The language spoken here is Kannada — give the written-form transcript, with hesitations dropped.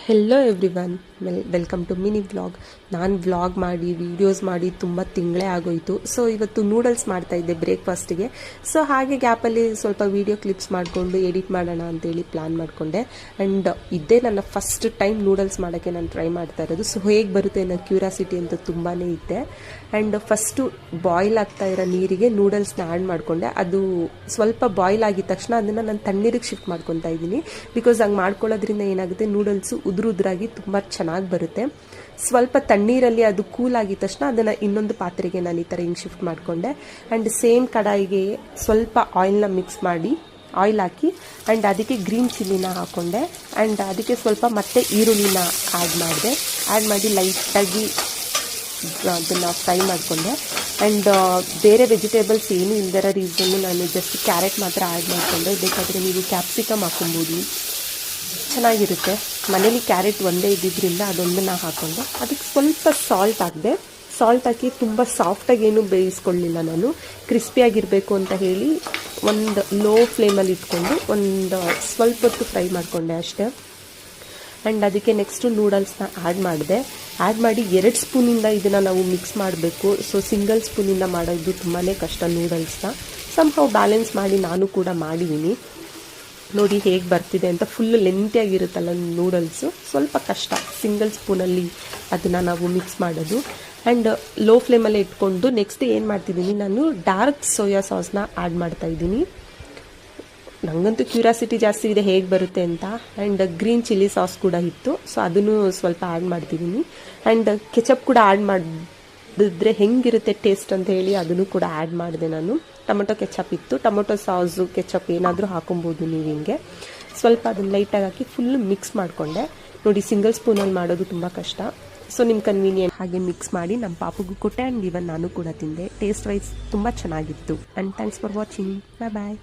Hello everyone, welcome to mini vlog. ನಾನು ವ್ಲಾಗ್ ಮಾಡಿ ವೀಡಿಯೋಸ್ ಮಾಡಿ ತುಂಬ ತಿಂಗಳೇ ಆಗೋಯಿತು. ಸೊ ಇವತ್ತು ನೂಡಲ್ಸ್ ಮಾಡ್ತಾ ಇದ್ದೆ ಬ್ರೇಕ್ಫಾಸ್ಟಿಗೆ. ಸೊ ಹಾಗೆ ಗ್ಯಾಪಲ್ಲಿ ಸ್ವಲ್ಪ ವೀಡಿಯೋ ಕ್ಲಿಪ್ಸ್ ಮಾಡಿಕೊಂಡು ಎಡಿಟ್ ಮಾಡೋಣ ಅಂತೇಳಿ ಪ್ಲ್ಯಾನ್ ಮಾಡಿಕೊಂಡೆ. ಆ್ಯಂಡ್ ಇದೇ ನನ್ನ ಫಸ್ಟ್ ಟೈಮ್ ನೂಡಲ್ಸ್ ಮಾಡೋಕ್ಕೆ ನಾನು ಟ್ರೈ ಮಾಡ್ತಾ ಇರೋದು. ಸೊ ಹೇಗೆ ಬರುತ್ತೆ ಅನ್ನೋ ಕ್ಯೂರಿಯಾಸಿಟಿ ಅಂತ ತುಂಬಾ ಇತ್ತೆ. ಆ್ಯಂಡ್ ಫಸ್ಟು ಬಾಯ್ಲ್ ಆಗ್ತಾ ಇರೋ ನೀರಿಗೆ ನೂಡಲ್ಸ್ನ ಆ್ಯಡ್ ಮಾಡಿಕೊಂಡೆ. ಅದು ಸ್ವಲ್ಪ ಬಾಯ್ಲ್ ಆಗಿದ ತಕ್ಷಣ ಅದನ್ನು ನಾನು ತಣ್ಣೀರಿಗೆ ಶಿಫ್ಟ್ ಮಾಡ್ಕೊತಾ ಇದ್ದೀನಿ. ಬಿಕಾಸ್ ಹಂಗೆ ಮಾಡ್ಕೊಳ್ಳೋದ್ರಿಂದ ಏನಾಗುತ್ತೆ, ನೂಡಲ್ಸು ಉದುರಾಗಿ ತುಂಬ ಚೆನ್ನಾಗಿ ಬರುತ್ತೆ. ಸ್ವಲ್ಪ ತಣ್ಣೀರಲ್ಲಿ ಅದು ಕೂಲ್ ಆಗಿದ ತಕ್ಷಣ ಅದನ್ನು ಇನ್ನೊಂದು ಪಾತ್ರೆಗೆ ನಾನು ಈ ಥರ ಹಿಂಗೆ ಶಿಫ್ಟ್ ಮಾಡಿಕೊಂಡೆ. ಆ್ಯಂಡ್ ಸೇಮ್ ಕಡಾಯಿಗೆ ಸ್ವಲ್ಪ ಆಯಿಲ್ನ ಮಿಕ್ಸ್ ಮಾಡಿ ಆಯಿಲ್ ಹಾಕಿ ಆ್ಯಂಡ್ ಅದಕ್ಕೆ ಗ್ರೀನ್ ಚಿಲ್ಲಿನ ಹಾಕ್ಕೊಂಡೆ. ಆ್ಯಂಡ್ ಅದಕ್ಕೆ ಸ್ವಲ್ಪ ಮತ್ತೆ ಈರುಳ್ಳಿನ ಆ್ಯಡ್ ಮಾಡಿ ಲೈಟಾಗಿ ಅದನ್ನು ಫ್ರೈ ಮಾಡಿಕೊಂಡೆ. ಆ್ಯಂಡ್ ಬೇರೆ ವೆಜಿಟೇಬಲ್ಸ್ ಏನೂ ಇಲ್ದಿರೋ ರೀಸನ್ನು ನಾನು ಜಸ್ಟ್ ಕ್ಯಾರೆಟ್ ಮಾತ್ರ ಆ್ಯಡ್ ಮಾಡಿಕೊಂಡೆ. ಬೇಕಾದರೆ ನೀವು ಕ್ಯಾಪ್ಸಿಕಮ್ ಹಾಕೊಬೋದು, ಚೆನ್ನಾಗಿರುತ್ತೆ. ಮನೇಲಿ ಕ್ಯಾರೆಟ್ ಒಂದೇ ಇದ್ದಿದ್ದರಿಂದ ಅದೊಂದನ್ನು ಹಾಕ್ಕೊಂಡೆ. ಅದಕ್ಕೆ ಸ್ವಲ್ಪ ಸಾಲ್ಟ್ ಹಾಕಿ ತುಂಬ ಸಾಫ್ಟಾಗಿ ಏನೂ ಬೇಯಿಸ್ಕೊಳ್ಳಿಲ್ಲ ನಾನು. ಕ್ರಿಸ್ಪಿಯಾಗಿರಬೇಕು ಅಂತ ಹೇಳಿ ಒಂದು ಲೋ ಫ್ಲೇಮಲ್ಲಿ ಇಟ್ಕೊಂಡು ಒಂದು ಸ್ವಲ್ಪ ಹೊತ್ತು ಫ್ರೈ ಮಾಡಿಕೊಂಡೆ ಅಷ್ಟೇ. ಆ್ಯಂಡ್ ಅದಕ್ಕೆ ನೆಕ್ಸ್ಟು ನೂಡಲ್ಸ್ನ ಆ್ಯಡ್ ಮಾಡಿ 2 ಸ್ಪೂನಿಂದ ಇದನ್ನು ನಾವು ಮಿಕ್ಸ್ ಮಾಡಬೇಕು. ಸೊ ಸಿಂಗಲ್ ಸ್ಪೂನಿಂದ ಮಾಡೋದು ತುಂಬಾ ಕಷ್ಟ ನೂಡಲ್ಸ್ನ. ಸಂಹೌ ಬ್ಯಾಲೆನ್ಸ್ ಮಾಡಿ ನಾನು ಕೂಡ ಮಾಡಿದ್ದೀನಿ. ನೋಡಿ ಹೇಗೆ ಬರ್ತಿದೆ ಅಂತ. ಫುಲ್ಲು ಲೆಂತಿಯಾಗಿರುತ್ತಲ್ಲ ನೂಡಲ್ಸು, ಸ್ವಲ್ಪ ಕಷ್ಟ ಸಿಂಗಲ್ ಸ್ಪೂನಲ್ಲಿ ಅದನ್ನು ನಾವು ಮಿಕ್ಸ್ ಮಾಡೋದು. ಆ್ಯಂಡ್ ಲೋ ಫ್ಲೇಮಲ್ಲೇ ಇಟ್ಕೊಂಡು ನೆಕ್ಸ್ಟ್ ಏನು ಮಾಡ್ತಿದ್ದೀನಿ, ನಾನು ಡಾರ್ಕ್ ಸೋಯಾ ಸಾಸ್ನ ಆ್ಯಡ್ ಮಾಡ್ತಾಯಿದ್ದೀನಿ. ನನಗಂತೂ ಕ್ಯೂರಿಯಾಸಿಟಿ ಜಾಸ್ತಿ ಇದೆ ಹೇಗೆ ಬರುತ್ತೆ ಅಂತ. ಆ್ಯಂಡ್ ಗ್ರೀನ್ ಚಿಲ್ಲಿ ಸಾಸ್ ಕೂಡ ಇತ್ತು, ಸೊ ಅದನ್ನು ಸ್ವಲ್ಪ ಆ್ಯಡ್ ಮಾಡ್ತಿದ್ದೀನಿ. ಆ್ಯಂಡ್ ಕೆಚಪ್ ಕೂಡ ಆ್ಯಡ್ ಮಾಡಿದ್ರೆ ಹೆಂಗಿರುತ್ತೆ ಟೇಸ್ಟ್ ಅಂತ ಹೇಳಿ ಅದನ್ನು ಕೂಡ ಆ್ಯಡ್ ಮಾಡಿದೆ ನಾನು. ಟೊಮೊಟೊ ಕೆಚಪ್ ಇತ್ತು, ಟೊಮೊಟೊ ಸಾಸು ಕೆಚಪ್ ಏನಾದರೂ ಹಾಕೊಬೋದು ನೀವು. ಹಿಂಗೆ ಸ್ವಲ್ಪ ಅದನ್ನು ಲೈಟಾಗಿ ಹಾಕಿ ಫುಲ್ಲು ಮಿಕ್ಸ್ ಮಾಡಿಕೊಂಡೆ. ನೋಡಿ ಸಿಂಗಲ್ ಸ್ಪೂನಲ್ಲಿ ಮಾಡೋದು ತುಂಬ ಕಷ್ಟ. ಸೊ ನಿಮ್ಮ ಕನ್ವೀನಿಯಂಟ್ ಹಾಗೆ ಮಿಕ್ಸ್ ಮಾಡಿ ನಮ್ಮ ಪಾಪಗೂ ಕೊಟ್ಟೆ. ಆ್ಯಂಡ್ ಇವನ್ ನಾನು ಕೂಡ ತಿಂದೆ. ಟೇಸ್ಟ್ ವೈಸ್ ತುಂಬ ಚೆನ್ನಾಗಿತ್ತು. And thanks for watching. Bye.